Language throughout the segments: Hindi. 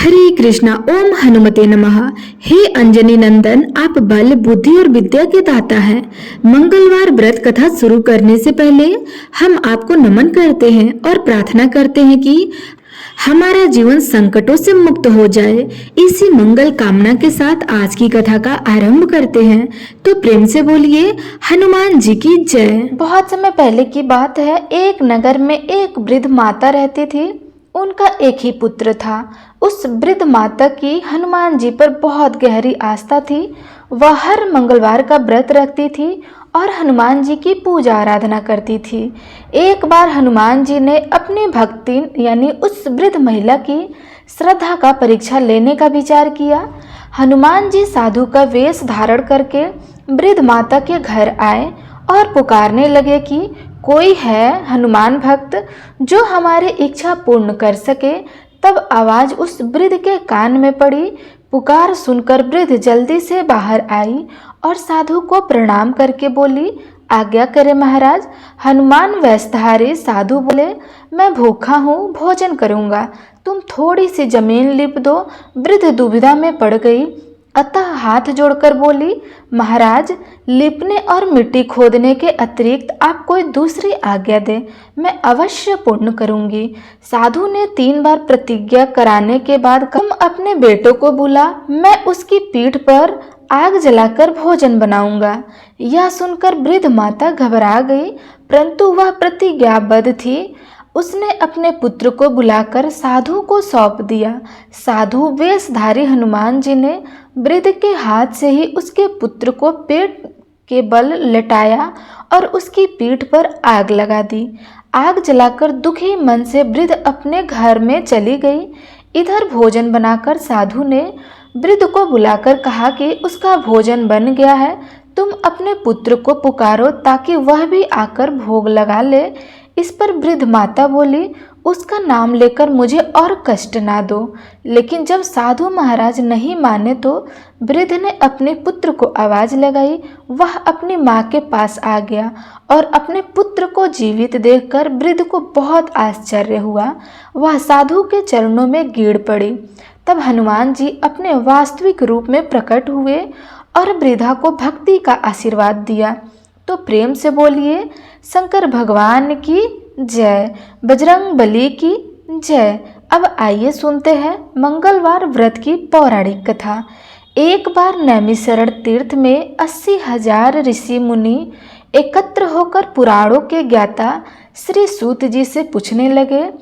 हरे कृष्णा। ओम हनुमते नमः। हे अंजनी नंदन, आप बल, बुद्धि और विद्या के दाता हैं। मंगलवार व्रत कथा शुरू करने से पहले हम आपको नमन करते हैं और प्रार्थना करते हैं कि हमारा जीवन संकटों से मुक्त हो जाए। इसी मंगल कामना के साथ आज की कथा का आरंभ करते हैं। तो प्रेम से बोलिए हनुमान जी की जय। बहुत समय पहले की बात है। एक नगर में एक वृद्ध माता रहती थी। उनका एक ही पुत्र था। उस वृद्ध माता की हनुमान जी पर बहुत गहरी आस्था थी। वह हर मंगलवार का व्रत रखती थी और हनुमान जी की पूजा आराधना करती थी। एक बार हनुमान जी ने अपनी भक्ति यानी उस वृद्ध महिला की श्रद्धा का परीक्षा लेने का विचार किया। हनुमान जी साधु का वेश धारण करके वृद्ध माता के घर आए और पुकारने लगे कि कोई है हनुमान भक्त जो हमारी इच्छा पूर्ण कर सके। तब आवाज उस वृद्ध के कान में पड़ी। पुकार सुनकर वृद्ध जल्दी से बाहर आई और साधु को प्रणाम करके बोली, आज्ञा करे महाराज। हनुमान वेशधारी साधु बोले, मैं भूखा हूँ, भोजन करूँगा, तुम थोड़ी सी जमीन लिप दो। वृद्ध दुविधा में पड़ गई, अतः हाथ जोड़कर बोली, महाराज लिपने और मिट्टी खोदने के अतिरिक्त आप कोई दूसरी आज्ञा दें, मैं अवश्य पूर्ण करूंगी। साधु ने 3 बार प्रतिज्ञा कराने के बाद तुम अपने बेटों को बुला, मैं उसकी पीठ पर आग जलाकर भोजन बनाऊंगा। यह सुनकर वृद्ध माता घबरा गई, परंतु वह प्रतिज्ञाबद्ध थी। उसने अपने पुत्र को बुलाकर साधु को सौंप दिया। साधु वेशधारी हनुमान जी ने वृद्ध के हाथ से ही उसके पुत्र को पेट के बल लेटाया और उसकी पीठ पर आग लगा दी। आग जलाकर दुखी मन से वृद्ध अपने घर में चली गई। इधर भोजन बनाकर साधु ने वृद्ध को बुलाकर कहा कि उसका भोजन बन गया है, तुम अपने पुत्र को पुकारो ताकि वह भी आकर भोग लगा ले। इस पर वृद्ध माता बोली, उसका नाम लेकर मुझे और कष्ट ना दो। लेकिन जब साधु महाराज नहीं माने तो वृद्ध ने अपने पुत्र को आवाज लगाई। वह अपनी माँ के पास आ गया और अपने पुत्र को जीवित देखकर वृद्ध को बहुत आश्चर्य हुआ। वह साधु के चरणों में गिर पड़ी। तब हनुमान जी अपने वास्तविक रूप में प्रकट हुए और वृद्धा को भक्ति का आशीर्वाद दिया। तो प्रेम से बोलिए शंकर भगवान की जय, बजरंग बली की जय। अब आइए सुनते हैं मंगलवार व्रत की पौराणिक कथा। एक बार नैमिषारण्य तीर्थ में 80,000 ऋषि मुनि एकत्र होकर पुराणों के ज्ञाता श्री सूत जी से पूछने लगे,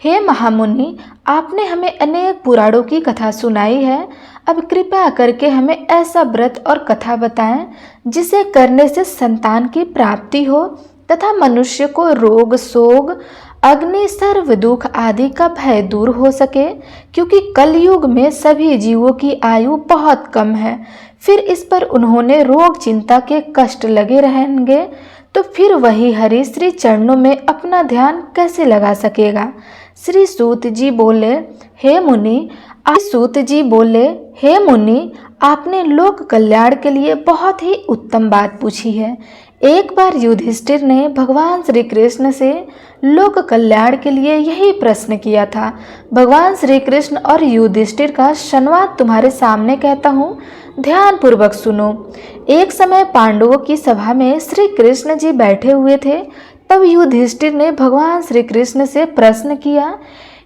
हे महामुनि, आपने हमें अनेक पुराणों की कथा सुनाई है। अब कृपया करके हमें ऐसा व्रत और कथा बताएं जिसे करने से संतान की प्राप्ति हो तथा मनुष्य को रोग, शोक, अग्नि, सर्व दुख आदि का भय दूर हो सके, क्योंकि कलयुग में सभी जीवों की आयु बहुत कम है। फिर इस पर उन्होंने रोग चिंता के कष्ट लगे रहेंगे तो फिर वही हरि श्री चरणों में अपना ध्यान कैसे लगा सकेगा। श्री सूत जी बोले, हे मुनि, आपने लोक कल्याण के लिए बहुत ही उत्तम बात पूछी है। एक बार युधिष्ठिर ने भगवान श्री कृष्ण से लोक कल्याण के लिए यही प्रश्न किया था। भगवान श्री कृष्ण और युधिष्ठिर का संवाद तुम्हारे सामने कहता हूँ, ध्यान पूर्वक सुनो। एक समय पांडवों की सभा में श्री कृष्ण जी बैठे हुए थे। तब युधिष्ठिर ने भगवान श्री कृष्ण से प्रश्न किया,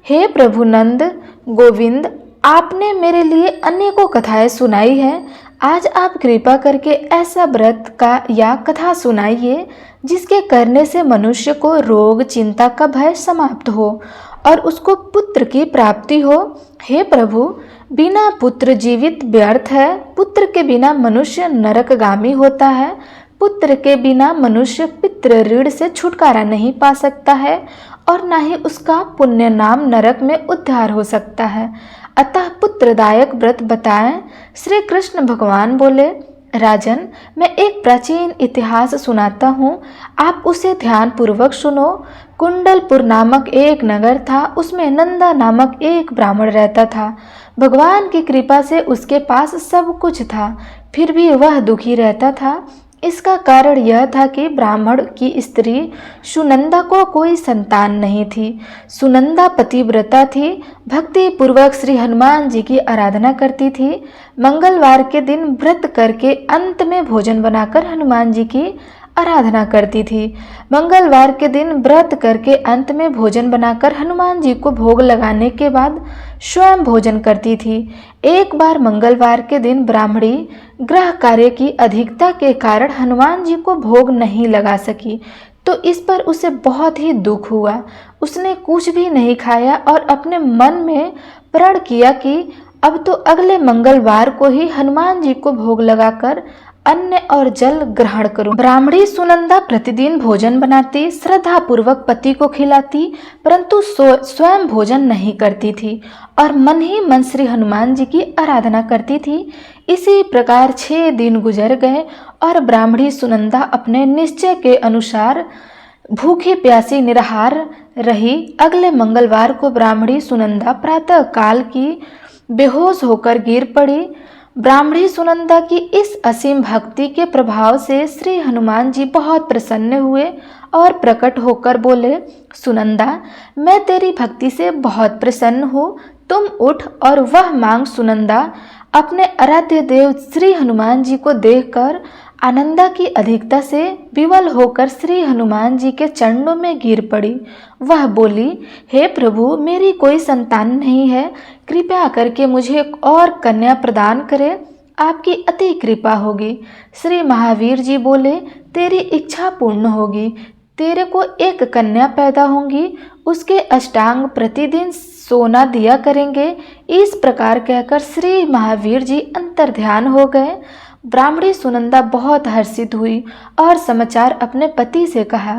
हे प्रभु नंद गोविंद, आपने मेरे लिए अनेकों कथाएं सुनाई हैं। आज आप कृपा करके ऐसा व्रत का या कथा सुनाइए जिसके करने से मनुष्य को रोग चिंता का भय समाप्त हो और उसको पुत्र की प्राप्ति हो। हे प्रभु, बिना पुत्र जीवित व्यर्थ है। पुत्र के बिना मनुष्य नरकगामी होता है। पुत्र के बिना मनुष्य पितृ ऋण से छुटकारा नहीं पा सकता है और न ही उसका पुण्य नाम नरक में उद्धार हो सकता है। अतः पुत्रदायक व्रत बताएं। श्री कृष्ण भगवान बोले, राजन, मैं एक प्राचीन इतिहास सुनाता हूँ, आप उसे ध्यान पूर्वक सुनो। कुंडलपुर नामक एक नगर था। उसमें नंदा नामक एक ब्राह्मण रहता था। भगवान की कृपा से उसके पास सब कुछ था, फिर भी वह दुखी रहता था। इसका कारण यह था कि ब्राह्मण की स्त्री सुनंदा को कोई संतान नहीं थी। सुनंदा पतिव्रता थी, भक्ति पूर्वक श्री हनुमान जी की आराधना करती थी। मंगलवार के दिन व्रत करके अंत में भोजन बनाकर हनुमान जी की आराधना करती थी। मंगलवार के दिन व्रत करके अंत में भोजन बनाकर हनुमान जी को भोग लगाने के बाद स्वयं भोजन करती थी। एक बार मंगलवार के दिन ब्राह्मणी गृह कार्य की अधिकता के कारण हनुमान जी को भोग नहीं लगा सकी, तो इस पर उसे बहुत ही दुख हुआ। उसने कुछ भी नहीं खाया और अपने मन में प्रण किया कि अब तो अगले मंगलवार को ही हनुमान जी को भोग लगाकर अन्न और जल ग्रहण करूं। ब्राह्मणी सुनंदा प्रतिदिन भोजन बनाती, श्रद्धा पूर्वक पति को खिलाती, परंतु स्वयं भोजन नहीं करती थी और मन ही मन श्री हनुमान जी की आराधना करती थी। इसी प्रकार 6 दिन गुजर गए और ब्राह्मणी सुनंदा अपने निश्चय के अनुसार भूखी प्यासी निराहार रही। अगले मंगलवार को ब्राह्मणी सुनंदा प्रातः काल की बेहोश होकर गिर पड़ी। ब्राह्मणी सुनंदा की इस असीम भक्ति के प्रभाव से श्री हनुमान जी बहुत प्रसन्न हुए और प्रकट होकर बोले, सुनंदा, मैं तेरी भक्ति से बहुत प्रसन्न हूँ, तुम उठ और वह मांग। सुनंदा अपने आराध्य देव श्री हनुमान जी को देखकर आनंदा की अधिकता से विवल होकर श्री हनुमान जी के चरणों में गिर पड़ी। वह बोली, हे प्रभु, मेरी कोई संतान नहीं है, कृपया करके मुझे एक और कन्या प्रदान करें, आपकी अति कृपा होगी। श्री महावीर जी बोले, तेरी इच्छा पूर्ण होगी, तेरे को एक कन्या पैदा होंगी, उसके अष्टांग प्रतिदिन सोना दिया करेंगे। इस प्रकार कहकर श्री महावीर जी अंतर्ध्यान हो गए। ब्राह्मणी सुनंदा बहुत हर्षित हुई और समाचार अपने पति से कहा।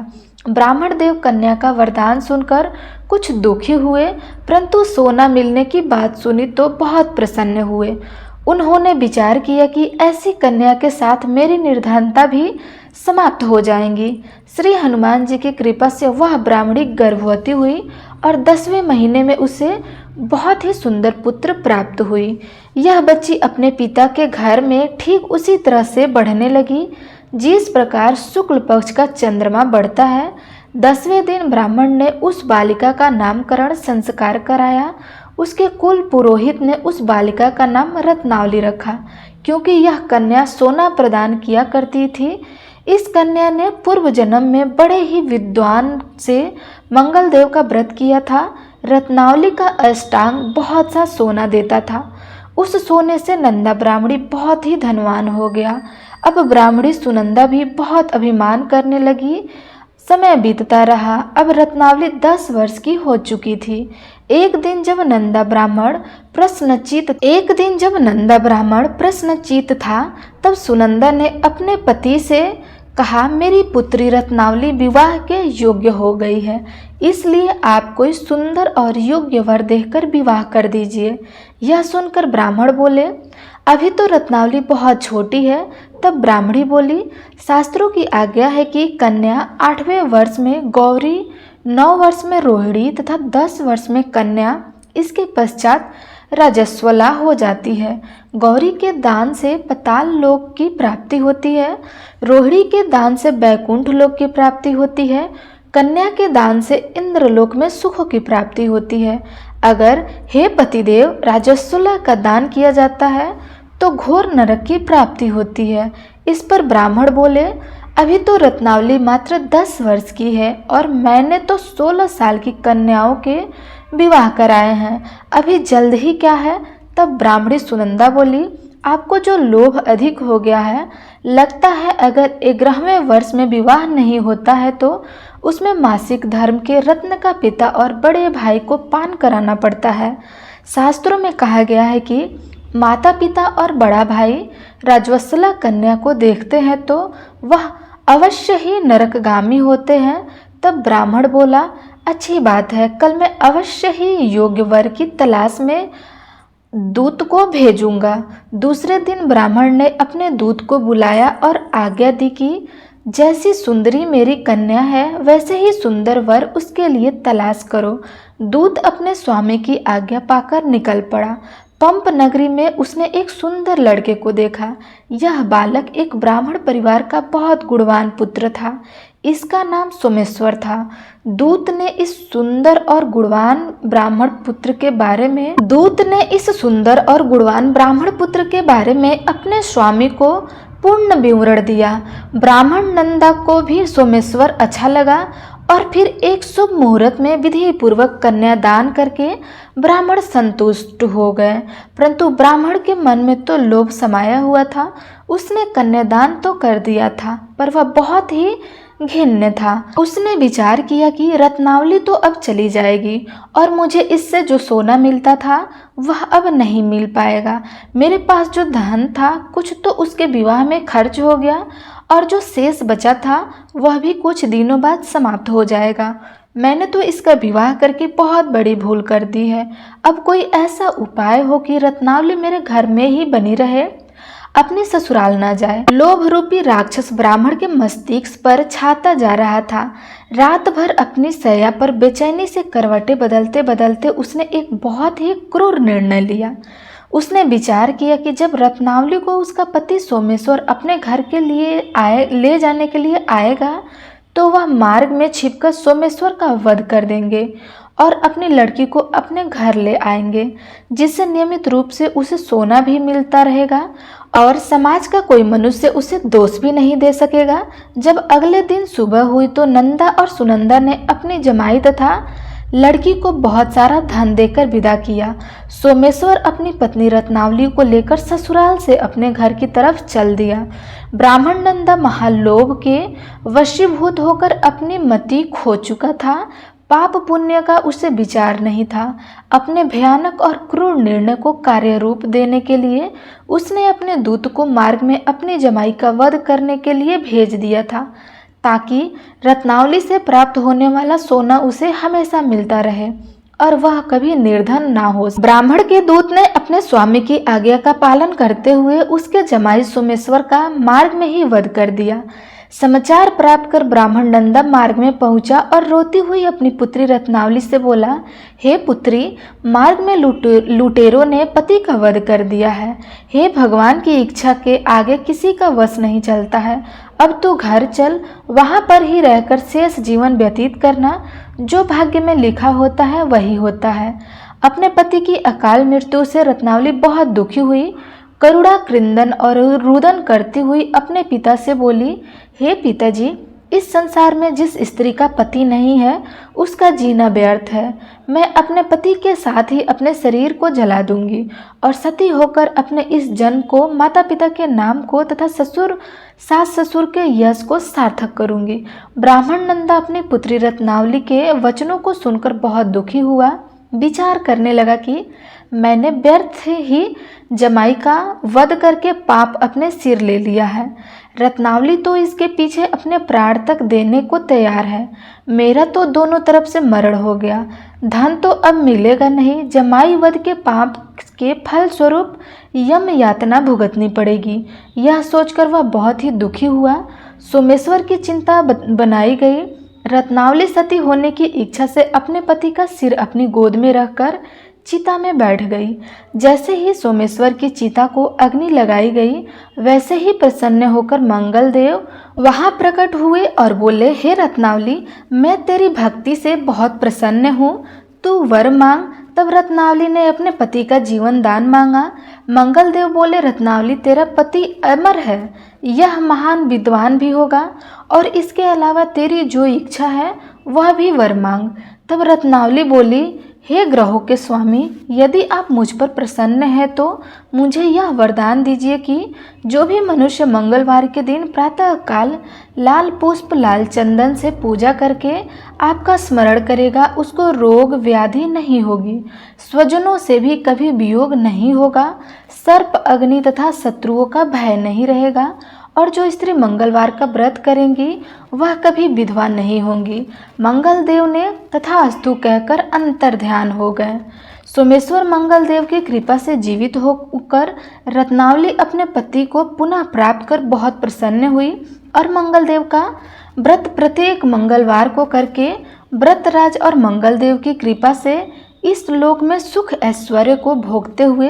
ब्राह्मण देव कन्या का वरदान सुनकर कुछ दुखी हुए, परंतु सोना मिलने की बात सुनी तो बहुत प्रसन्न हुए। उन्होंने विचार किया कि ऐसी कन्या के साथ मेरी निर्धनता भी समाप्त हो जाएंगी। श्री हनुमान जी की कृपा से वह ब्राह्मणी गर्भवती हुई और 10वें महीने में उसे बहुत ही सुंदर पुत्र प्राप्त हुई। यह बच्ची अपने पिता के घर में ठीक उसी तरह से बढ़ने लगी जिस प्रकार शुक्ल पक्ष का चंद्रमा बढ़ता है। 10वें दिन ब्राह्मण ने उस बालिका का नामकरण संस्कार कराया। उसके कुल पुरोहित ने उस बालिका का नाम रत्नावली रखा, क्योंकि यह कन्या सोना प्रदान किया करती थी। इस कन्या ने पूर्व जन्म में बड़े ही विद्वान से मंगल देव का व्रत किया था। रत्नावली का अष्टांग बहुत सा सोना देता था। उस सोने से नंदा ब्राह्मणी बहुत ही धनवान हो गया। अब ब्राह्मणी सुनंदा भी बहुत अभिमान करने लगी। समय बीतता रहा। अब रत्नावली 10 वर्ष की हो चुकी थी। एक दिन जब नंदा ब्राह्मण प्रश्नचित था, तब सुनंदा ने अपने पति से कहा, मेरी पुत्री रत्नावली विवाह के योग्य हो गई है, इसलिए आप कोई सुंदर और योग्य वर देखकर विवाह कर दीजिए। यह सुनकर ब्राह्मण बोले, अभी तो रत्नावली बहुत छोटी है। तब ब्राह्मणी बोली, शास्त्रों की आज्ञा है कि कन्या 8वें वर्ष में गौरी, 9 वर्ष में रोहिणी तथा 10 वर्ष में कन्या, इसके पश्चात राजस्वला हो जाती है। गौरी के दान से पाताल लोक की प्राप्ति होती है, रोहिणी के दान से बैकुंठ लोक की प्राप्ति होती है, कन्या के दान से इंद्रलोक में सुखों की प्राप्ति होती है। अगर हे पतिदेव राजस्वला का दान किया जाता है तो घोर नरक की प्राप्ति होती है। इस पर ब्राह्मण बोले, अभी तो रत्नावली मात्र 10 वर्ष की है और मैंने तो 16 साल की कन्याओं के विवाह कराए हैं, अभी जल्द ही क्या है। तब ब्राह्मणी सुनंदा बोली, आपको जो लोभ अधिक हो गया है, लगता है अगर 11वें वर्ष में विवाह नहीं होता है तो उसमें मासिक धर्म के रत्न का पिता और बड़े भाई को पान कराना पड़ता है। शास्त्रों में कहा गया है कि माता पिता और बड़ा भाई राजवत्सला कन्या को देखते हैं तो वह अवश्य ही नरकगामी होते हैं। तब ब्राह्मण बोला, अच्छी बात है, कल मैं अवश्य ही योग्य वर की तलाश में दूत को भेजूंगा। दूसरे दिन ब्राह्मण ने अपने दूत को बुलाया और आज्ञा दी कि जैसी सुंदरी मेरी कन्या है वैसे ही सुंदर वर उसके लिए तलाश करो। दूत अपने स्वामी की आज्ञा पाकर निकल पड़ा। पंप नगरी में उसने एक सुंदर लड़के को देखा। यह बालक एक ब्राह्मण परिवार का बहुत गुणवान पुत्र था। इसका नाम सोमेश्वर था। दूत ने इस सुंदर और गुणवान ब्राह्मण पुत्र के बारे में अपने स्वामी को पूर्ण विवरण दिया। ब्राह्मण नंदा को भी सोमेश्वर अच्छा लगा और फिर एक शुभ मुहूर्त में विधि पूर्वक कन्यादान करके ब्राह्मण संतुष्ट हो गए। परंतु ब्राह्मण के मन में तो लोभ समाया हुआ था। उसने कन्यादान तो कर दिया था, पर वह बहुत ही घिन्न था। उसने विचार किया कि रत्नावली तो अब चली जाएगी और मुझे इससे जो सोना मिलता था वह अब नहीं मिल पाएगा। मेरे पास जो धन था कुछ तो उसके विवाह में खर्च हो गया और जो शेष बचा था वह भी कुछ दिनों बाद समाप्त हो जाएगा। मैंने तो इसका विवाह करके बहुत बड़ी भूल कर दी है। अब कोई ऐसा उपाय हो कि रत्नावली मेरे घर में ही बनी रहे, अपनी ससुराल ना जाए। लोभ रूपी राक्षस ब्राह्मण के मस्तिष्क पर छाता जा रहा था। रात भर अपनी शैया पर बेचैनी से करवटें बदलते बदलते उसने एक बहुत ही क्रूर निर्णय लिया। उसने विचार किया कि जब रत्नावली को उसका पति सोमेश्वर अपने घर के लिए ले जाने के लिए आएगा तो वह मार्ग में छिपकर सोमेश्वर का वध कर देंगे और अपनी लड़की को अपने घर ले आएंगे, जिससे नियमित रूप से उसे सोना भी मिलता रहेगा और समाज का कोई मनुष्य उसे दोष भी नहीं दे सकेगा। जब अगले दिन सुबह हुई तो नंदा और सुनंदा ने अपनी जमाई तथा लड़की को बहुत सारा धन देकर विदा किया। सोमेश्वर अपनी पत्नी रत्नावली को लेकर ससुराल से अपने घर की तरफ चल दिया। ब्राह्मण नंदा महालोभ के वशीभूत होकर अपनी मति खो चुका था। पाप पुण्य का उसे विचार नहीं था। अपने भयानक और क्रूर निर्णय को कार्य रूप देने के लिए उसने अपने दूत को मार्ग में अपनी जमाई का वध करने के लिए भेज दिया था, ताकि रत्नावली से प्राप्त होने वाला सोना उसे हमेशा मिलता रहे और वह कभी निर्धन ना हो। ब्राह्मण के दूत ने अपने स्वामी की आज्ञा का पालन करते हुए उसके जमाई सोमेश्वर का मार्ग में ही वध कर दिया। समाचार प्राप्त कर ब्राह्मण नंदा मार्ग में पहुंचा और रोती हुई अपनी पुत्री रत्नावली से बोला, हे पुत्री, मार्ग में लुटेरों ने पति का वध कर दिया है। हे भगवान की इच्छा के आगे किसी का वश नहीं चलता है। अब तो घर चल, वहां पर ही रहकर शेष जीवन व्यतीत करना। जो भाग्य में लिखा होता है वही होता है। अपने पति की अकाल मृत्यु से रत्नावली बहुत दुखी हुई। करुणा क्रंदन और रुदन करती हुई अपने पिता से बोली, हे पिताजी, इस संसार में जिस स्त्री का पति नहीं है उसका जीना व्यर्थ है। मैं अपने पति के साथ ही अपने शरीर को जला दूंगी और सती होकर अपने इस जन्म को, माता पिता के नाम को तथा सास ससुर के यश को सार्थक करूंगी। ब्राह्मण नंदा अपनी पुत्री रत्नावली के वचनों को सुनकर बहुत दुखी हुआ। विचार करने लगा कि मैंने व्यर्थ ही जमाई का वध करके पाप अपने सिर ले लिया है। रत्नावली तो इसके पीछे अपने प्राण तक देने को तैयार है। मेरा तो दोनों तरफ से मरण हो गया। धन तो अब मिलेगा नहीं। जमाई वध के पाप के फल स्वरूप यम यातना भुगतनी पड़ेगी। यह सोचकर वह बहुत ही दुखी हुआ। सोमेश्वर की चिंता बनाई गई। रत्नावली सती होने की इच्छा से अपने पति का सिर अपनी गोद में रखकर चिता में बैठ गई। जैसे ही सोमेश्वर की चिता को अग्नि लगाई गई, वैसे ही प्रसन्न होकर मंगल देव वहां प्रकट हुए और बोले, हे रत्नावली, मैं तेरी भक्ति से बहुत प्रसन्न हूँ, तू वर मांग। तब रत्नावली ने अपने पति का जीवन दान मांगा। मंगल देव बोले, रत्नावली, तेरा पति अमर है, यह महान विद्वान भी होगा और इसके अलावा तेरी जो इच्छा है वह भी वर मांग। तब रत्नावली बोली, हे ग्रहों के स्वामी, यदि आप मुझ पर प्रसन्न हैं तो मुझे यह वरदान दीजिए कि जो भी मनुष्य मंगलवार के दिन प्रातः काल लाल पुष्प लाल चंदन से पूजा करके आपका स्मरण करेगा, उसको रोग व्याधि नहीं होगी, स्वजनों से भी कभी वियोग नहीं होगा, सर्प अग्नि तथा शत्रुओं का भय नहीं रहेगा और जो स्त्री मंगलवार का व्रत करेंगी वह कभी विधवा नहीं होंगी। मंगल देव ने तथास्तु कहकर अंतर ध्यान हो गए। सोमेश्वर मंगल देव की कृपा से जीवित होकर रत्नावली अपने पति को पुनः प्राप्त कर बहुत प्रसन्न हुई और मंगल देव का व्रत प्रत्येक मंगलवार को करके व्रतराज और मंगल देव की कृपा से इस लोक में सुख ऐश्वर्य को भोगते हुए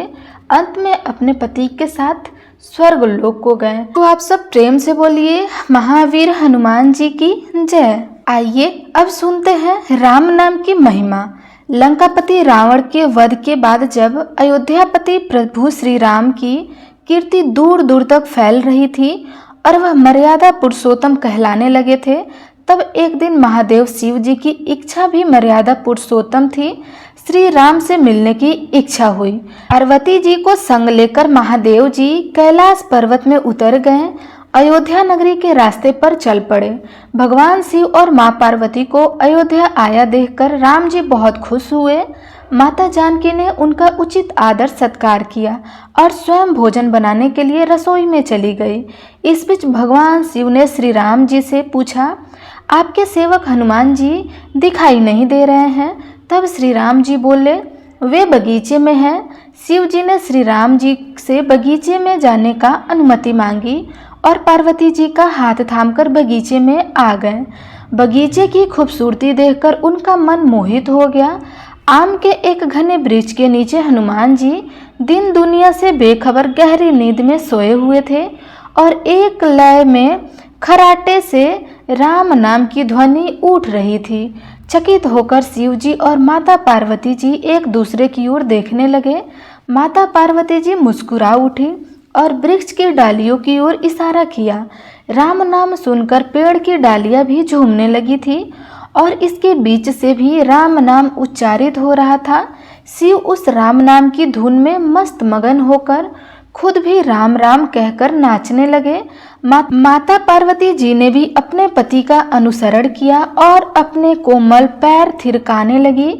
अंत में अपने पति के साथ स्वर्ग लोक को गए। तो आप सब प्रेम से बोलिए महावीर हनुमान जी की जय। आइए अब सुनते हैं राम नाम की महिमा। लंकापति रावण के वध के बाद जब अयोध्यापति प्रभु श्री राम की कीर्ति दूर दूर तक फैल रही थी और वह मर्यादा पुरुषोत्तम कहलाने लगे थे, तब एक दिन महादेव शिव जी की इच्छा भी मर्यादा पुरुषोत्तम थी। श्री राम से मिलने की इच्छा हुई। पार्वती जी को संग लेकर महादेव जी कैलाश पर्वत में उतर गए। अयोध्या नगरी के रास्ते पर चल पड़े। भगवान शिव और मां पार्वती को अयोध्या आया देखकर राम जी बहुत खुश हुए। माता जानकी ने उनका उचित आदर सत्कार किया और स्वयं भोजन बनाने के लिए रसोई में चली गई। इस बीच भगवान शिव ने श्री राम जी से पूछा, आपके सेवक हनुमान जी दिखाई नहीं दे रहे हैं। तब श्री राम जी बोले, वे बगीचे में हैं। शिव जी ने श्री राम जी से बगीचे में जाने का अनुमति मांगी और पार्वती जी का हाथ थामकर बगीचे में आ गए। बगीचे की खूबसूरती देखकर उनका मन मोहित हो गया। आम के एक घने वृक्ष के नीचे हनुमान जी दिन दुनिया से बेखबर गहरी नींद में सोए हुए थे और एक लय में खराटे से राम नाम की ध्वनि उठ रही थी। चकित होकर शिव जी और माता पार्वती जी एक दूसरे की ओर देखने लगे। माता पार्वती जी मुस्कुरा उठी और वृक्ष की डालियों की ओर इशारा किया। राम नाम सुनकर पेड़ की डालियां भी झूमने लगी थी और इसके बीच से भी राम नाम उच्चारित हो रहा था। शिव उस राम नाम की धुन में मस्त मगन होकर खुद भी राम राम कहकर नाचने लगे। माता पार्वती जी ने भी अपने पति का अनुसरण किया और अपने कोमल पैर थिरकाने लगी।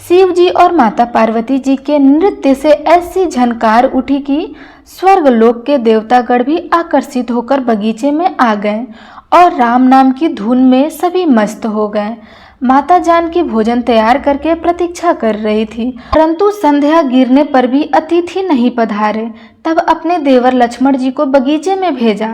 शिव जी और माता पार्वती जी के नृत्य से ऐसी झनकार उठी कि स्वर्ग लोक के देवतागण भी आकर्षित होकर बगीचे में आ गए और राम नाम की धुन में सभी मस्त हो गए। माता जानकी भोजन तैयार करके प्रतीक्षा कर रही थी, परंतु संध्या गिरने पर भी अतिथि नहीं पधारे। तब अपने देवर लक्ष्मण जी को बगीचे में भेजा।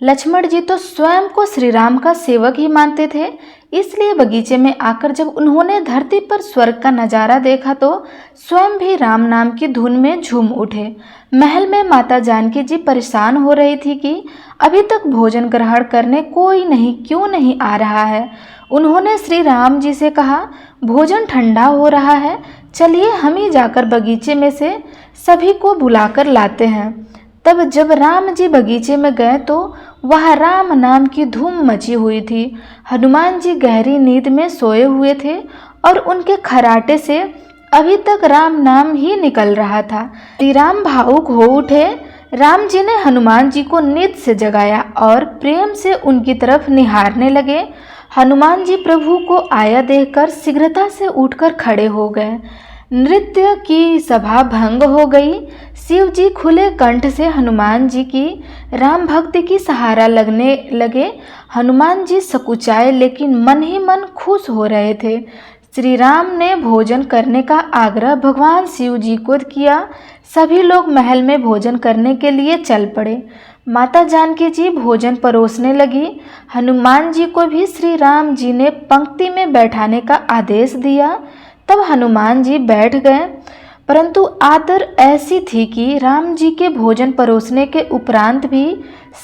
लक्ष्मण जी तो स्वयं को श्री राम का सेवक ही मानते थे, इसलिए बगीचे में आकर जब उन्होंने धरती पर स्वर्ग का नजारा देखा तो स्वयं भी राम नाम की धुन में झूम उठे। महल में माता जानकी जी परेशान हो रही थी कि अभी तक भोजन ग्रहण करने कोई क्यों नहीं आ रहा है। उन्होंने श्री राम जी से कहा, भोजन ठंडा हो रहा है, चलिए हम ही जाकर बगीचे में से सभी को बुलाकर लाते हैं। तब जब राम जी बगीचे में गए तो वह राम नाम की धूम मची हुई थी। हनुमान जी गहरी नींद में सोए हुए थे और उनके खराटे से अभी तक राम नाम ही निकल रहा था। श्री राम भावुक हो उठे। राम जी ने हनुमान जी को नींद से जगाया और प्रेम से उनकी तरफ निहारने लगे। हनुमान जी प्रभु को आया देखकर शीघ्रता से उठकर खड़े हो गए। नृत्य की सभा भंग हो गई। शिव जी खुले कंठ से हनुमान जी की राम भक्ति की सहारा लगने लगे। हनुमान जी सकुचाए लेकिन मन ही मन खुश हो रहे थे। श्री राम ने भोजन करने का आग्रह भगवान शिव जी को किया। सभी लोग महल में भोजन करने के लिए चल पड़े। माता जानकी जी भोजन परोसने लगी। हनुमान जी को भी श्री राम जी ने पंक्ति में बैठाने का आदेश दिया। तब हनुमान जी बैठ गए, परंतु आदर ऐसी थी कि राम जी के भोजन परोसने के उपरांत भी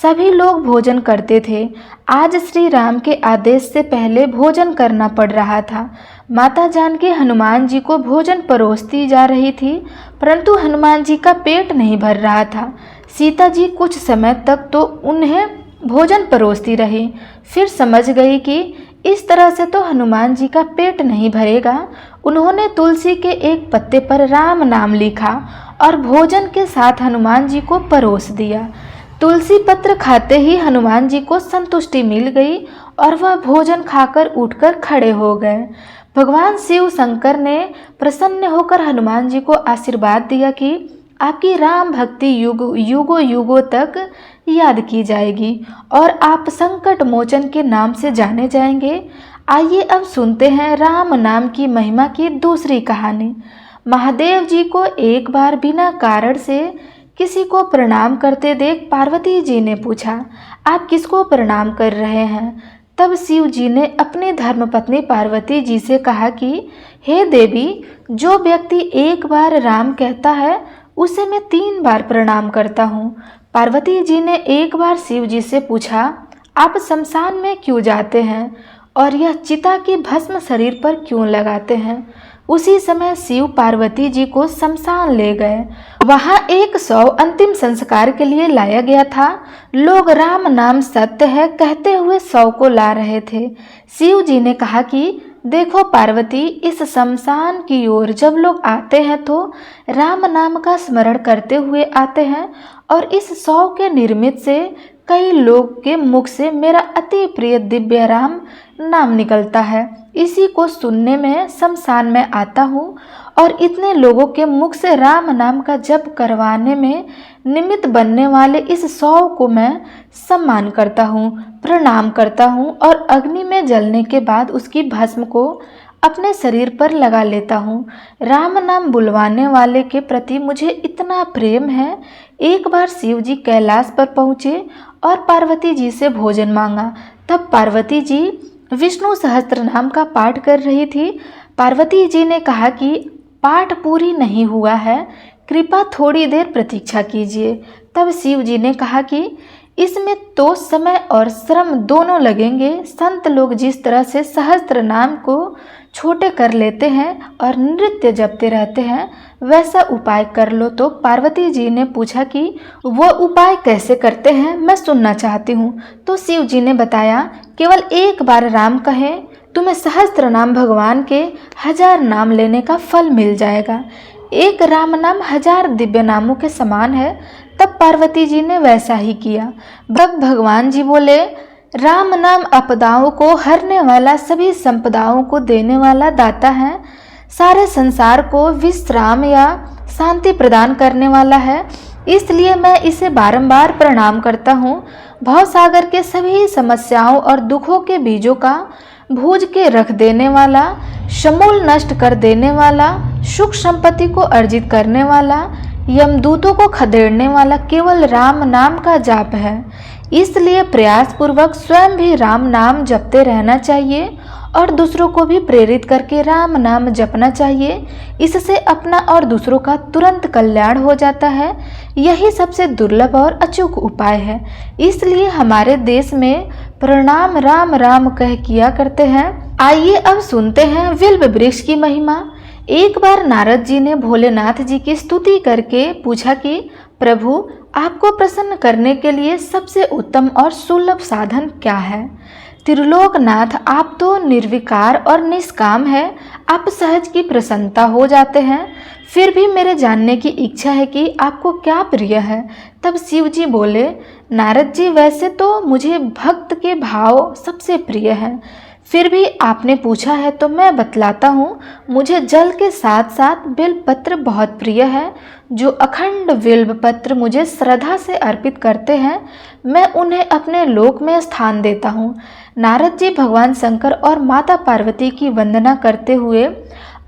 सभी लोग भोजन करते थे। आज श्री राम के आदेश से पहले भोजन करना पड़ रहा था। माता जानकी हनुमान जी को भोजन परोसती जा रही थी, परंतु हनुमान जी का पेट नहीं भर रहा था। सीता जी कुछ समय तक तो उन्हें भोजन परोसती रही, फिर समझ गई कि इस तरह से तो हनुमान जी का पेट नहीं भरेगा। उन्होंने तुलसी के एक पत्ते पर राम नाम लिखा और भोजन के साथ हनुमान जी को परोस दिया। तुलसी पत्र खाते ही हनुमान जी को संतुष्टि मिल गई और वह भोजन खाकर उठकर खड़े हो गए। भगवान शिव शंकर ने प्रसन्न होकर हनुमान जी को आशीर्वाद दिया कि आपकी राम भक्ति युगों युगों तक याद की जाएगी और आप संकट मोचन के नाम से जाने जाएंगे। आइए अब सुनते हैं राम नाम की महिमा की दूसरी कहानी। महादेव जी को एक बार बिना कारण से किसी को प्रणाम करते देख पार्वती जी ने पूछा, आप किसको प्रणाम कर रहे हैं? तब शिव जी ने अपनी धर्मपत्नी पार्वती जी से कहा कि हे देवी, जो व्यक्ति एक बार राम कहता है उसे मैं 3 बार प्रणाम करता हूँ। पार्वती जी ने एक बार शिव जी से पूछा, आप शमशान में क्यों जाते हैं और यह चिता की भस्म शरीर पर क्यों लगाते हैं? उसी समय शिव पार्वती जी को शमशान ले गए। वहां एक शव अंतिम संस्कार के लिए लाया गया था। लोग राम नाम सत्य है कहते हुए शव को ला रहे थे। शिव जी ने कहा कि देखो पार्वती, इस शमशान की ओर जब लोग आते हैं तो राम नाम का स्मरण करते हुए आते हैं और इस शव के निर्मित से कई लोग के मुख से मेरा अति प्रिय दिव्य राम नाम निकलता है। इसी को सुनने में शमशान में आता हूँ और इतने लोगों के मुख से राम नाम का जप करवाने में निमित्त बनने वाले इस शव को मैं सम्मान करता हूँ, प्रणाम करता हूँ और अग्नि में जलने के बाद उसकी भस्म को अपने शरीर पर लगा लेता हूँ। राम नाम बुलवाने वाले के प्रति मुझे इतना प्रेम है। एक बार शिव जी कैलाश पर पहुँचे और पार्वती जी से भोजन मांगा। तब पार्वती जी विष्णु सहस्त्र नाम का पाठ कर रही थी। पार्वती जी ने कहा कि पाठ पूरी नहीं हुआ है, कृपा थोड़ी देर प्रतीक्षा कीजिए। तब शिव जी ने कहा कि इसमें तो समय और श्रम दोनों लगेंगे। संत लोग जिस तरह से सहस्त्र नाम को छोटे कर लेते हैं और नृत्य जपते रहते हैं, वैसा उपाय कर लो। तो पार्वती जी ने पूछा कि वो उपाय कैसे करते हैं, मैं सुनना चाहती हूँ। तो शिव जी ने बताया, केवल एक बार राम कहें, तुम्हें सहस्त्र नाम भगवान के 1000 नाम लेने का फल मिल जाएगा। एक राम नाम 1000 दिव्य नामों के समान है। तब पार्वती जी ने वैसा ही किया। तब भगवान जी बोले, राम नाम आपदाओं को हरने वाला, सभी संपदाओं को देने वाला दाता है, सारे संसार को विश्राम या शांति प्रदान करने वाला है, इसलिए मैं इसे बारंबार प्रणाम करता हूँ। भवसागर के सभी समस्याओं और दुखों के बीजों का भूज के रख देने वाला, समूल नष्ट कर देने वाला, सुख संपत्ति को अर्जित करने वाला, यमदूतों को खदेड़ने वाला केवल राम नाम का जाप है। इसलिए प्रयास पूर्वक स्वयं भी राम नाम जपते रहना चाहिए और दूसरों को भी प्रेरित करके राम नाम जपना चाहिए। इससे अपना और दूसरों का तुरंत कल्याण हो जाता है। यही सबसे दुर्लभ और अचूक उपाय है। इसलिए हमारे देश में प्रणाम राम राम कह किया करते हैं। आइए अब सुनते हैं विल्व वृक्ष की महिमा। एक बार नारद जी ने भोलेनाथ जी की स्तुति करके पूछा कि प्रभु, आपको प्रसन्न करने के लिए सबसे उत्तम और सुलभ साधन क्या है? त्रिलोकनाथ, आप तो निर्विकार और निष्काम है, आप सहज की प्रसन्नता हो जाते हैं। फिर भी मेरे जानने की इच्छा है कि आपको क्या प्रिय है। तब शिव जी बोले, नारद जी, वैसे तो मुझे भक्त के भाव सबसे प्रिय हैं, फिर भी आपने पूछा है तो मैं बतलाता हूँ। मुझे जल के साथ साथ बिल्वपत्र बहुत प्रिय है। जो अखंड बिल्वपत्र मुझे श्रद्धा से अर्पित करते हैं, मैं उन्हें अपने लोक में स्थान देता हूँ। नारद जी भगवान शंकर और माता पार्वती की वंदना करते हुए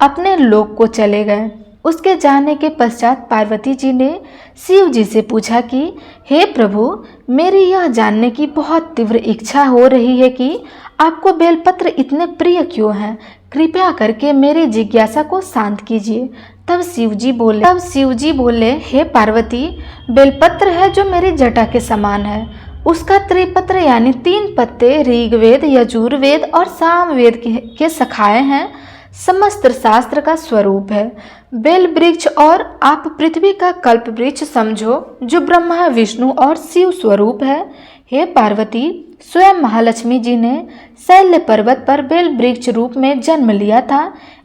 अपने लोक को चले गए। उसके जाने के पश्चात पार्वती जी ने शिव जी से पूछा कि हे प्रभु, मेरी यह जानने की बहुत तीव्र इच्छा हो रही है कि आपको बेलपत्र इतने प्रिय क्यों हैं। कृपया करके मेरी जिज्ञासा को शांत कीजिए। तब शिव जी बोले, हे पार्वती, बेलपत्र है जो मेरी जटा के समान है। उसका त्रिपत्र यानी 3 पत्ते ऋग्वेद, यजुर्वेद और सामवेद के शाखाएं हैं। समस्त शास्त्र का स्वरूप है। बेल वृक्ष और आप पृथ्वी का कल्प वृक्ष समझो, जो ब्रह्मा, विष्णु और शिव स्वरूप है। हे पार्वती, स्वयं महालक्ष्मी जी ने शैल्य पर्वत पर बेल वृक्ष रूप में जन्म लिया था।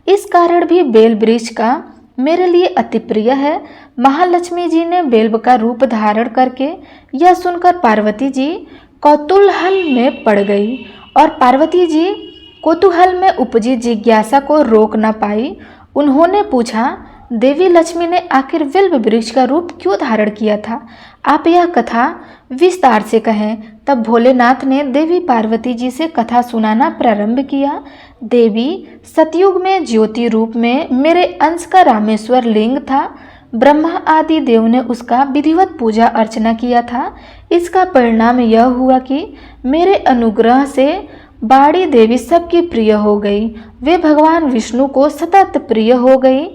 इस कारण भी बेल वृक्ष का मेरे लिए अति प्रिय है। महालक्ष्मी जी ने बेल्व का रूप धारण करके यह सुनकर पार्वती जी कौतूहल में पड़ गई और पार्वती जी कौतूहल में उपजी जिज्ञासा को रोक न पाई। उन्होंने पूछा, देवी लक्ष्मी ने आखिर बिल्व वृक्ष का रूप क्यों धारण किया था? आप यह कथा विस्तार से कहें। तब भोलेनाथ ने देवी पार्वती जी से कथा सुनाना प्रारंभ किया। देवी, सतयुग में ज्योति रूप में मेरे अंश का रामेश्वर लिंग था। ब्रह्मा आदि देव ने उसका विधिवत पूजा अर्चना किया था। इसका परिणाम यह हुआ कि मेरे अनुग्रह से बाड़ी देवी सबकी प्रिय हो गई। वे भगवान विष्णु को सतत प्रिय हो गई।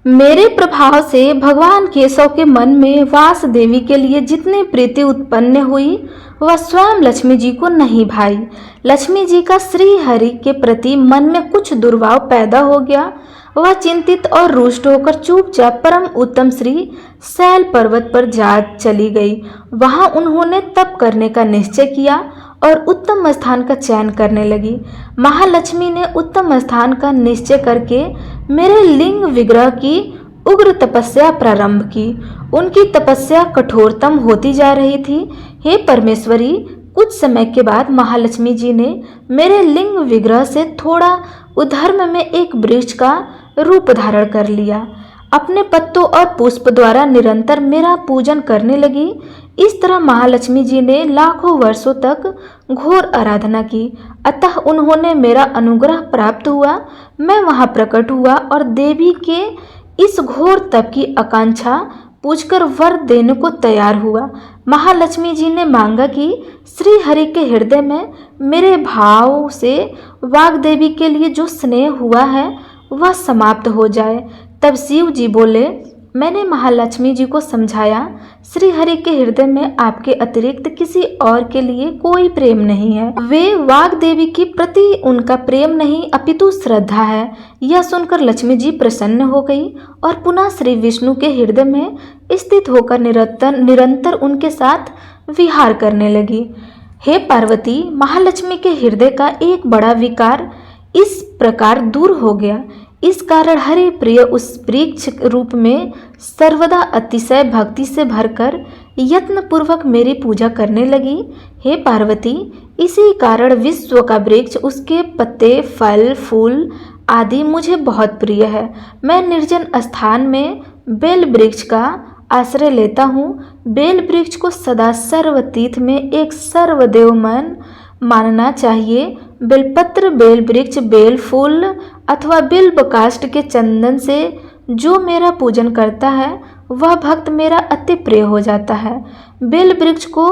मेरे प्रभाव से भगवान केशव के मन में वास देवी के लिए जितनी प्रीति उत्पन्न हुई वह स्वयं लक्ष्मी जी को नहीं भाई। लक्ष्मी जी का श्री हरि के प्रति मन में कुछ दुर्भाव पैदा हो गया। वह चिंतित और रुष्ट होकर चुपचाप परम उत्तम श्री शैल पर्वत पर जा चली गई। वहां उन्होंने तप करने का निश्चय किया और उत्तम स्थान का चयन करने लगी। महालक्ष्मी ने उत्तम स्थान का निश्चय करके मेरे लिंग विग्रह की उग्र तपस्या प्रारंभ की। उनकी तपस्या कठोरतम होती जा रही थी। हे परमेश्वरी, कुछ समय के बाद महालक्ष्मी जी ने मेरे लिंग विग्रह से थोड़ा उधर्म में एक वृक्ष का रूप धारण कर लिया। अपने पत्तों और पुष्प द्वारा निरंतर मेरा पूजन करने लगी। इस तरह महालक्ष्मी जी ने लाखों वर्षों तक घोर आराधना की। अतः उन्होंने मेरा अनुग्रह प्राप्त हुआ। मैं वहां प्रकट हुआ और देवी के इस घोर तप की आकांक्षा पूछकर वर देने को तैयार हुआ। महालक्ष्मी जी ने मांगा कि श्री हरि के हृदय में मेरे भाव से वाग्देवी के लिए जो स्नेह हुआ है वह समाप्त हो जाए। तब शिव जी बोले, मैंने महालक्ष्मी जी को समझाया, श्री हरि के हृदय में आपके अतिरिक्त किसी और के लिए कोई प्रेम नहीं है। वे वाग्देवी के प्रति उनका प्रेम नहीं अपितु श्रद्धा है। यह सुनकर लक्ष्मी जी प्रसन्न हो गई और पुनः श्री विष्णु के हृदय में स्थित होकर निरंतर उनके साथ विहार करने लगी। हे पार्वती, महालक्ष्मी के हृदय का एक बड़ा विकार इस प्रकार दूर हो गया। इस कारण हरि प्रिय उस वृक्ष रूप में सर्वदा अतिशय भक्ति से भरकर यत्न पूर्वक मेरी पूजा करने लगी। हे पार्वती, इसी कारण विश्व का वृक्ष, उसके पत्ते, फल, फूल आदि मुझे बहुत प्रिय है। मैं निर्जन स्थान में बेल वृक्ष का आश्रय लेता हूँ। बेल वृक्ष को सदा सर्वतीर्थ में एक सर्वदेवमन मानना चाहिए। बेलपत्र, बेल वृक्ष, बेल फूल अथवा बिल्व काष्ठ के चंदन से जो मेरा पूजन करता है वह भक्त मेरा अति प्रिय हो जाता है। बेल वृक्ष को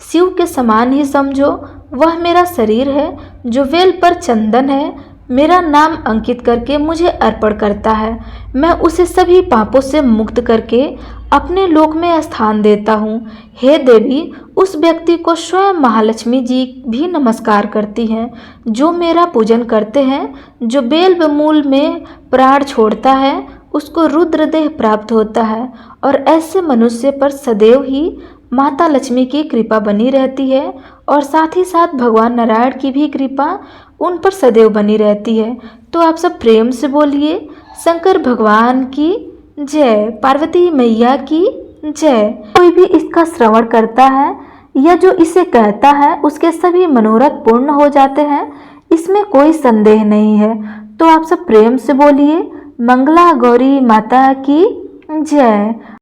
शिव के समान ही समझो। वह मेरा शरीर है जो बेल पर चंदन है, मेरा नाम अंकित करके मुझे अर्पण करता है। मैं उसे सभी पापों से मुक्त करके अपने लोक में स्थान देता हूँ। हे देवी, उस व्यक्ति को स्वयं महालक्ष्मी जी भी नमस्कार करती हैं जो मेरा पूजन करते हैं। जो बेल मूल में प्राण छोड़ता है उसको रुद्रदेह प्राप्त होता है और ऐसे मनुष्य पर सदैव ही माता लक्ष्मी की कृपा बनी रहती है और साथ ही साथ भगवान नारायण की भी कृपा उन पर सदैव बनी रहती है। तो आप सब प्रेम से बोलिए, शंकर भगवान की जय, पार्वती मैया की जय। कोई भी इसका श्रवण करता है या जो इसे कहता है उसके सभी मनोरथ पूर्ण हो जाते हैं, इसमें कोई संदेह नहीं है। तो आप सब प्रेम से बोलिए, मंगला गौरी माता की जय।